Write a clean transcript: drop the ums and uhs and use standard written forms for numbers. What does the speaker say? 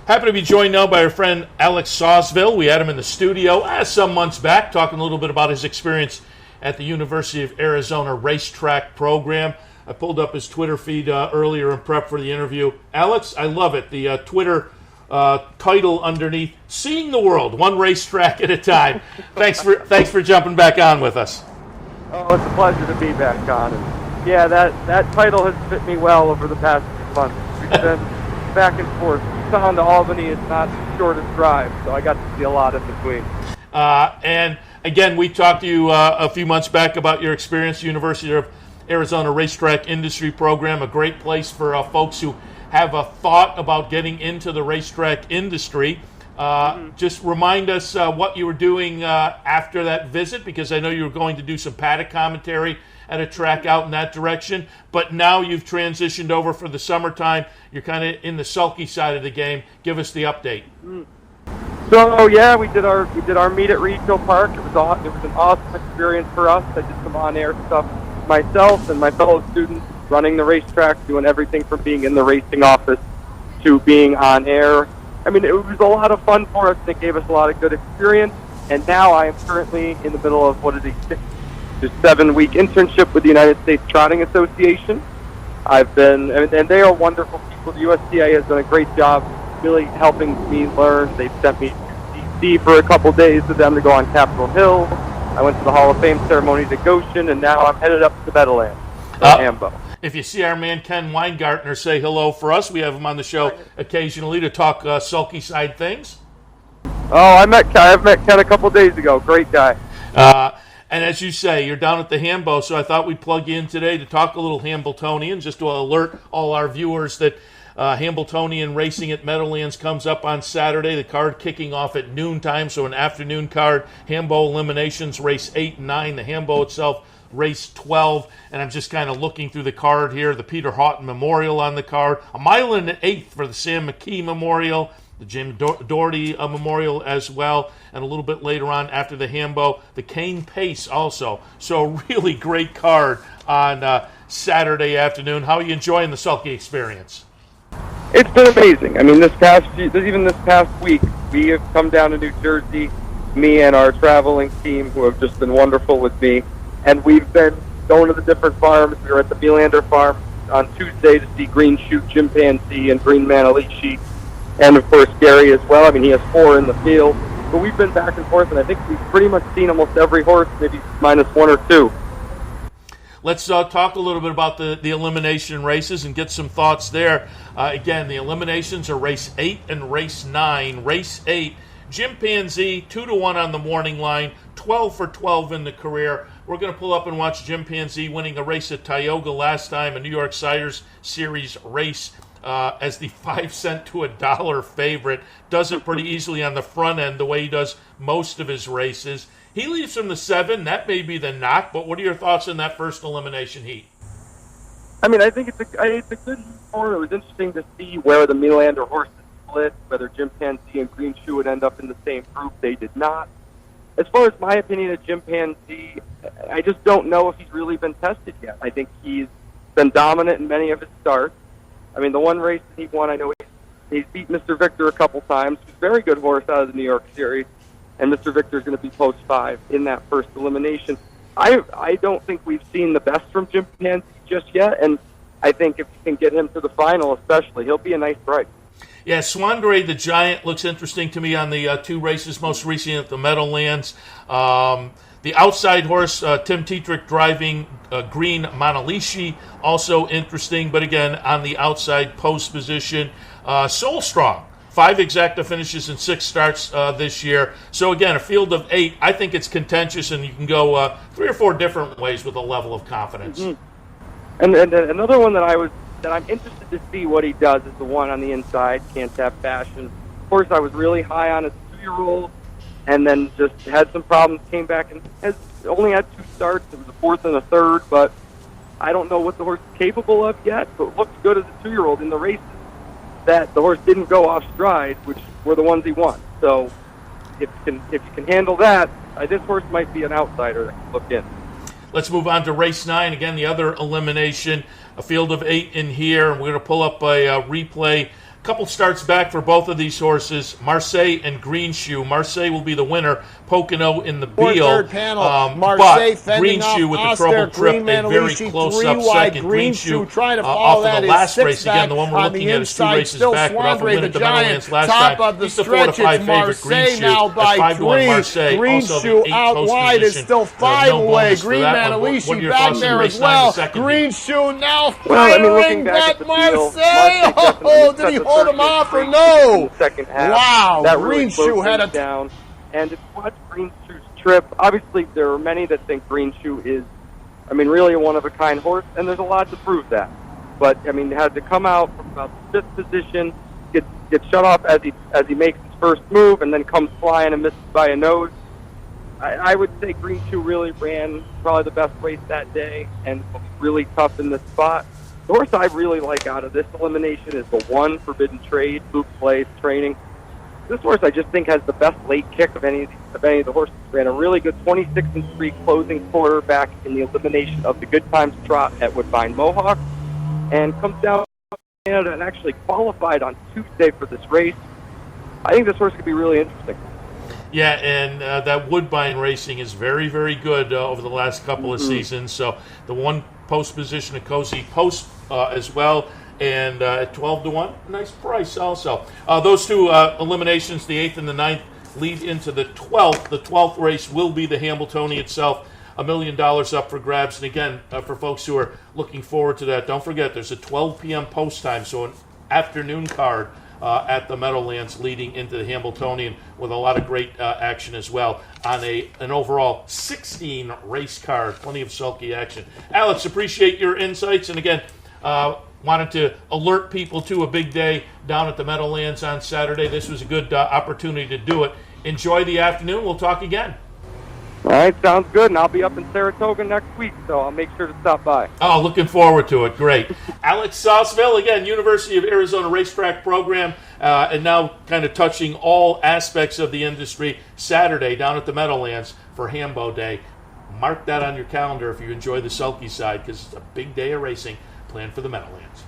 Happy to be joined now by our friend Alex Sawsville. We had him in the studio some months back talking a little bit about his experience at the University of Arizona racetrack program. I pulled up his Twitter feed earlier in prep for the interview. Alex, I love it. The Twitter title underneath, Seeing the World, one racetrack at a time. Thanks for jumping back on with us. Oh, it's a pleasure to be back on. And yeah, that title has fit me well over the past 6 months. We've been back and forth. Tucson to Albany is not the shortest drive, so I got to see a lot in between. And again, we talked to you a few months back about your experience at the University of Arizona Racetrack Industry Program, a great place for folks who have a thought about getting into the racetrack industry. Just remind us what you were doing after that visit, because I know you were going to do some paddock commentary at a track out in that direction, but now you've transitioned over for the summertime. You're kind of in the sulky side of the game. Give us the update. So yeah, we did our meet at Regional Park. It was an awesome experience for us. I did some on-air stuff myself and my fellow students, running the racetrack, doing everything from being in the racing office to being on air. I mean, it was a lot of fun for us. It gave us a lot of good experience. And now I am currently in the middle of what is a 6 to 7 week internship with the United States Trotting Association. And they are wonderful people. The USTA has done a great job really helping me learn. They've sent me to D.C. for a couple days with them to go on Capitol Hill. I went to the Hall of Fame ceremonies at Goshen, and now I'm headed up to Meadowlands in Hambo. If you see our man Ken Weingartner, say hello for us. We have him on the show occasionally to talk sulky side things. Oh, I've met Ken a couple days ago. Great guy. And as you say, you're down at the Hambo, so I thought we'd plug you in today to talk a little Hambletonian, just to alert all our viewers that Hambletonian racing at Meadowlands comes up on Saturday. The card kicking off at noontime, so an afternoon card. Hambo eliminations, race 8 and 9. The Hambo itself, race 12. And I'm just kind of looking through the card here. The Peter Houghton Memorial on the card. A mile and an eighth for the Sam McKee Memorial. The Jim Doherty Memorial as well, and a little bit later on after the Hambo, the Kane Pace also. So a really great card on Saturday afternoon. How are you enjoying the sulky experience? It's been amazing. I mean, this past week, we have come down to New Jersey, me and our traveling team, who have just been wonderful with me, and we've been going to the different farms. We were at the Belander farm on Tuesday to see Green Shoot, Chimpanzee, and Green Manalishi. And, of course, Gary as well. I mean, he has 4 in the field. But we've been back and forth, and I think we've pretty much seen almost every horse, maybe minus 1 or 2. Let's talk a little bit about the elimination races and get some thoughts there. Again, the eliminations are race 8 and race 9. Race 8, Chimpanzee, 2-1 on the morning line, 12 for 12 in the career. We're going to pull up and watch Chimpanzee winning a race at Tioga last time, a New York Siders Series race. As the 5 cent to $1 favorite, does it pretty easily on the front end the way he does most of his races. He leaves from the 7. That may be the knock, but what are your thoughts on that first elimination heat? I mean, I think it's a good heat for. It was interesting to see where the Meadowlands horses split, whether Chimpanzee and Green Shoe would end up in the same group. They did not. As far as my opinion of Chimpanzee, I just don't know if he's really been tested yet. I think he's been dominant in many of his starts. I mean, the one race that he won, I know he's beat Mr. Victor a couple times. He's a very good horse out of the New York Series, and Mr. Victor is going to be post 5 in that first elimination. I don't think we've seen the best from Chimpanzee just yet, and I think if you can get him to the final especially, he'll be a nice price. Yeah, Swandray the Giant looks interesting to me on the 2 races most recently at the Meadowlands. The outside horse, Tim Tetrick driving Green Manalishi, also interesting, but again, on the outside post position. Soul Strong, 5 exacta finishes in 6 starts this year. So again, a field of 8. I think it's contentious, and you can go 3 or 4 different ways with a level of confidence. Mm-hmm. And another one that I'm interested to see what he does is the one on the inside, Can't Tap Fashion. Of course, I was really high on his 2-year-old. And then just had some problems, came back and has only had 2 starts. It was a 4th and a 3rd, but I don't know what the horse is capable of yet, but looked good as a 2-year-old in the races that the horse didn't go off stride, which were the ones he won. So if you can handle that, this horse might be an outsider that can look in. Let's move on to race 9. Again, the other elimination, a field of 8 in here. We're going to pull up a replay couple starts back for both of these horses, Marseille and Green Shoe. Marseille will be the winner, Pocono in the Beal. Third panel, Marseille but Green Shoe with the trouble trip, a very close-up second. Green Shoe trying to off that of the last race, again, the one we're looking at is 2 races back, but off a win at the Meadowlands last top time. Of the He's the 4 to 5 favorite, Green Shoe, now by 5-1 Marseille. Green also Shoe the out wide is still 5 no away. Green Green Manalishi back there as well. Green Shoe now firing that Marseille. Oh, did he hold him off or no? Second half. Wow, that Green Shoe had a down. And if you watch Green Shoe's trip, obviously there are many that think Green Shoe is, really a one-of-a-kind horse, and there's a lot to prove that. But, had to come out from about the 5th position, get shut off as he makes his first move, and then comes flying and misses by a nose. I would say Green Shoe really ran probably the best race that day and was really tough in this spot. The horse I really like out of this elimination is the 1, Forbidden Trade, Luke Place Training. This horse I just think has the best late kick of any of the horses. Ran a really good 26-3 closing quarter back in the elimination of the Good Times Trot at Woodbine Mohawk, and comes down to Canada and actually qualified on Tuesday for this race. I think this horse could be really interesting. Yeah, and that Woodbine racing is very, very good over the last couple of seasons. So the 1 post position, a cozy post as well, and at 12-1, nice price also. Those 2 eliminations, the 8th and the 9th, lead into the 12th. The 12th race will be the Hambletonian itself. $1 million up for grabs. And again, for folks who are looking forward to that, don't forget there's a 12 p.m. post time, so an afternoon card at the Meadowlands leading into the Hambletonian with a lot of great action as well on an overall 16 race card. Plenty of sulky action. Alex, appreciate your insights. And again, wanted to alert people to a big day down at the Meadowlands on Saturday. This was a good opportunity to do it. Enjoy the afternoon. We'll talk again. All right, sounds good, and I'll be up in Saratoga next week, so I'll make sure to stop by. Oh, looking forward to it. Great. Alex Sauceville, again, University of Arizona Racetrack Program, and now kind of touching all aspects of the industry, Saturday down at the Meadowlands for Hambo Day. Mark that on your calendar if you enjoy the sulky side, because it's a big day of racing planned for the Meadowlands.